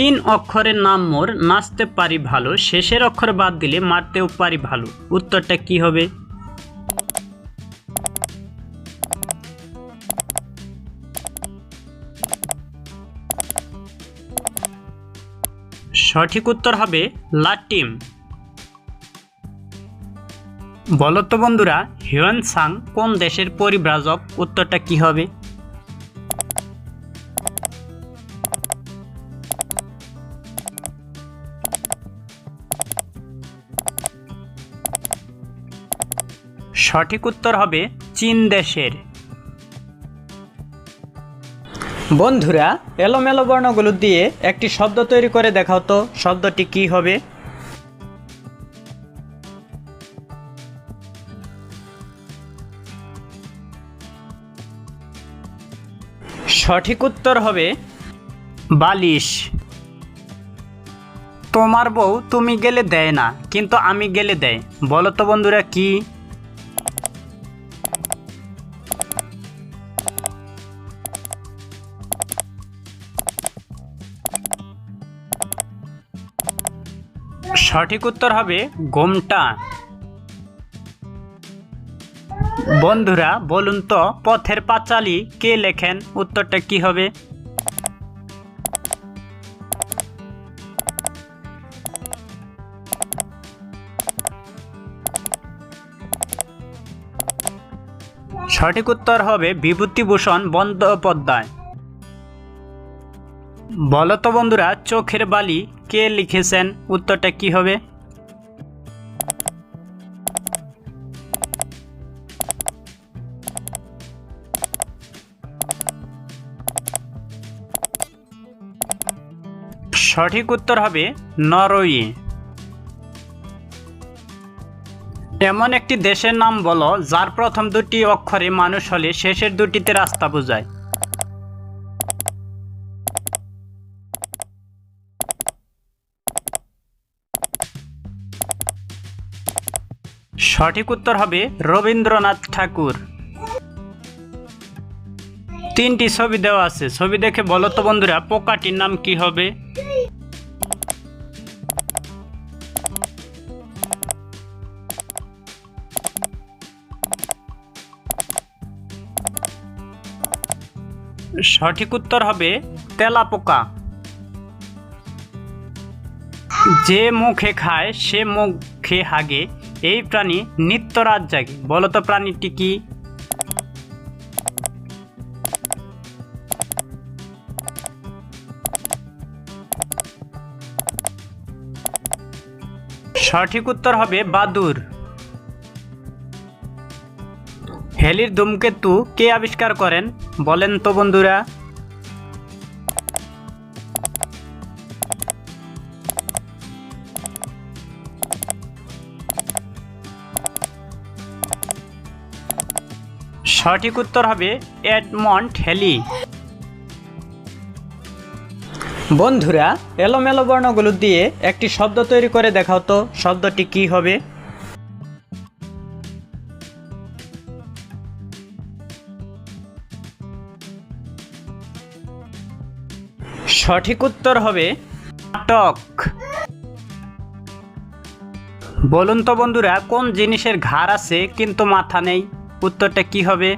তিন অক্ষরের নাম মোর, নাচতে পারি ভালো, শেষের অক্ষর বাদ দিলে মারতেও পারি ভালো। উত্তরটা কি হবে? সঠিক উত্তর হবে লাটিম। বলো তো বন্ধুরা, হিউয়েন সাং কোন দেশের পরিব্রাজক? উত্তরটা কি হবে? সঠিক উত্তর হবে চীন দেশের। বন্ধুরা, এলোমেলো বর্ণগুলো দিয়ে একটি শব্দ তৈরি করে দেখাও তো, শব্দটি কি হবে? সঠিক উত্তর হবে বালিশ। তোমার বউ তুমি গেলে দেয় না, কিন্তু আমি গেলে দেয়। বলো তো বন্ধুরা কি? সঠিক উত্তর হবে ঘোমটা। বন্ধুরা বলুন তো, পথের পাঁচালী কে লেখেন? উত্তরটা কি হবে? সঠিক উত্তর হবে বিভূতিভূষণ বন্দ্যোপাধ্যায়। বলো তো বন্ধুরা, চোখের বালি কে লিখেছেন? উত্তরটা কি হবে? সঠিক উত্তর হবে নরওয়ে। এমন একটি দেশের নাম বলো যার প্রথম দুটি অক্ষরে মানুষ হলে শেষের দুটিতে রাস্তা বোঝায়। সঠিক উত্তর হবে রবীন্দ্রনাথ ঠাকুর। তিনটি ছবি দেওয়া আছে, ছবি দেখে বলো তো বন্ধুরা, পোকাটির নাম কি হবে? সঠিক উত্তর হবে তেলাপোকা। যে মুখে খায় সে মুখে হাগে, এই প্রাণী নিত্য রাত জাগে। বলো তো প্রাণীটি কি? সঠিক উত্তর হবে বাদুড়। হেলির ধূমকেতু কে আবিষ্কার করেন? বলেন তো বন্ধুরা। সঠিক উত্তর হবে এডমন্ড হেলি। বন্ধুরা, এলোমেলো বর্ণগুলো দিয়ে একটি শব্দ তৈরি করে দেখাও তো, শব্দটি কি হবে? সঠিক উত্তর হবে নাটক। বলুন তো বন্ধুরা, কোন জিনিসের ঘাড় আছে কিন্তু মাথা নেই? উত্তরটা কি হবে?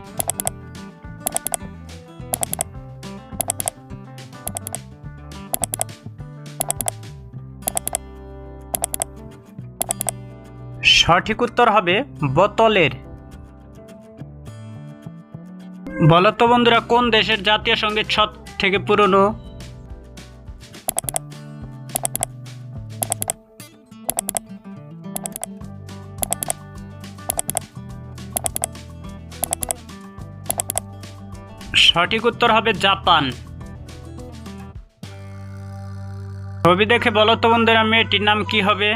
সঠিক উত্তর হবে বোতলের। বলো তো বন্ধুরা, কোন দেশের জাতীয় সঙ্গীত সব থেকে পুরনো? সঠিক উত্তর হবে জাপান। ছবি দেখে বলো তো বন্ধুরা, মেয়েটির নাম কি হবে?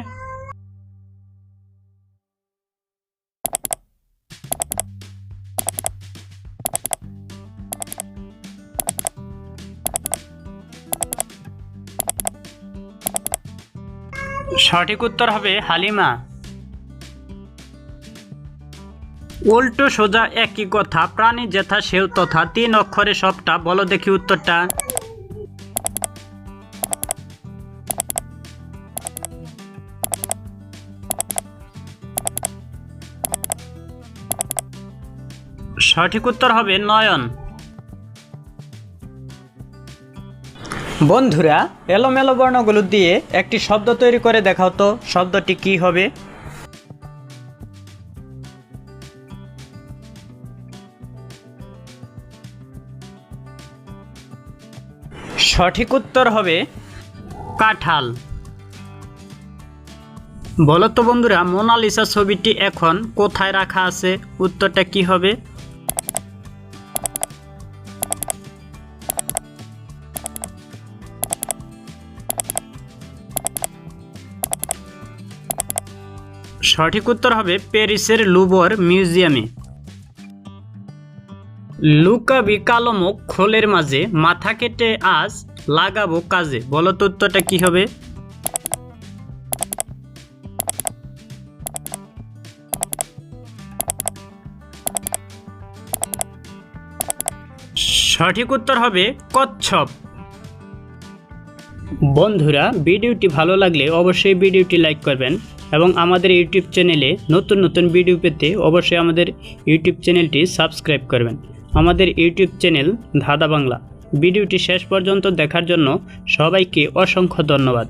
সঠিক উত্তর হবে হালিমা। উল্টো সোজা একই কথা, প্রাণী যেথা সেও তথা, তিন অক্ষরে সবটা। বলো দেখি উত্তরটা। সঠিক উত্তর হবে নয়ন। বন্ধুরা, এলোমেলো বর্ণগুলো দিয়ে একটি শব্দ তৈরি করে দেখাও তো, শব্দটি কি হবে? সঠিক উত্তর হবে কাঁঠাল। বলো তো বন্ধুরা, মোনালিসা ছবিটি এখন কোথায় রাখা আছে? উত্তরটা কি হবে? সঠিক উত্তর হবে প্যারিসের লুভর মিউজিয়ামে। লুকাবি কালো মুখ খোলের মাঝে, মাথা কেটে আজ লাগাবো কাজে। বলো তো উত্তরটা কি হবে? সঠিক উত্তর হবে কচ্ছপ। বন্ধুরা, ভিডিওটি ভালো লাগলে অবশ্যই ভিডিওটি লাইক করবেন এবং আমাদের ইউটিউব চ্যানেলে নতুন নতুন ভিডিও পেতে অবশ্যই আমাদের ইউটিউব চ্যানেলটি সাবস্ক্রাইব করবেন। আমাদের ইউটিউব চ্যানেল ধাঁধা বাংলা। ভিডিওটি শেষ পর্যন্ত দেখার জন্য সবাইকে অসংখ্য ধন্যবাদ।